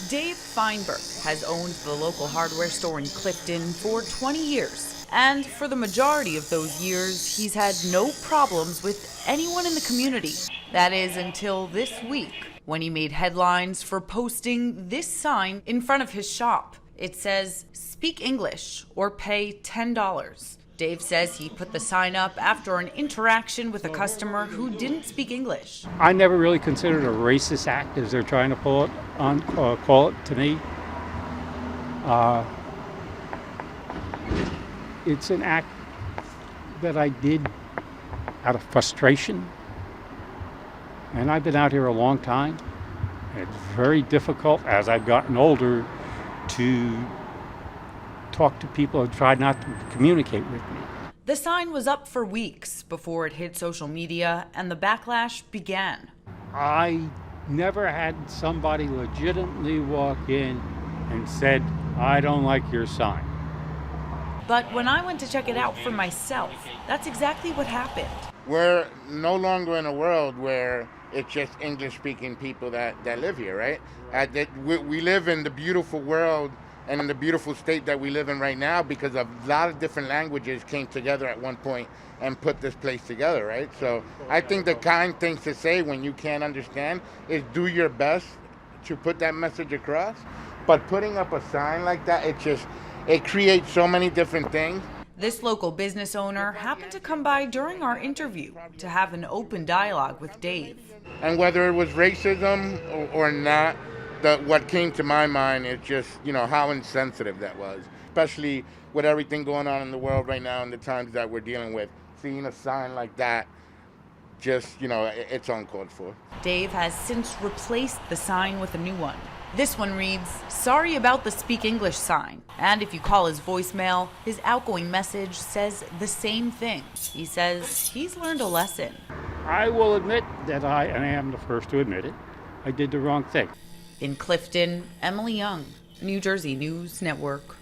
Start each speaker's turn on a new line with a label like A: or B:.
A: Dave Feinberg has owned the local hardware store in Clifton for 20 years. And for the majority of those years, he's had no problems with anyone in the community. That is until this week, when he made headlines for posting this sign in front of his shop. It says, "Speak English or pay $10. Dave says he put the sign up after an interaction with a customer who didn't speak English.
B: I never really considered it a racist act, as they're trying to call it to me. It's an act that I did out of frustration. And I've been out here a long time. It's very difficult as I've gotten older to talk to people who try not to communicate with me.
A: The sign was up for weeks before it hit social media and the backlash began.
B: I never had somebody legitimately walk in and said, "I don't like your sign."
A: But when I went to check it out for myself, that's exactly what happened.
C: We're no longer in a world where it's just English-speaking people that live here, right? We live in the beautiful world and in the beautiful state that we live in right now because a lot of different languages came together at one point and put this place together, right? So I think the kind things to say when you can't understand is do your best to put that message across. But putting up a sign like that, it creates so many different things.
A: This local business owner happened to come by during our interview to have an open dialogue with Dave.
C: And whether it was racism or not, what came to my mind is just, how insensitive that was, especially with everything going on in the world right now and the times that we're dealing with. Seeing a sign like that, it's uncalled for.
A: Dave has since replaced the sign with a new one. This one reads, "Sorry about the Speak English sign." And if you call his voicemail, his outgoing message says the same thing. He says he's learned a lesson.
B: I will admit that and I am the first to admit it, I did the wrong thing.
A: In Clifton, Emily Young, New Jersey News Network.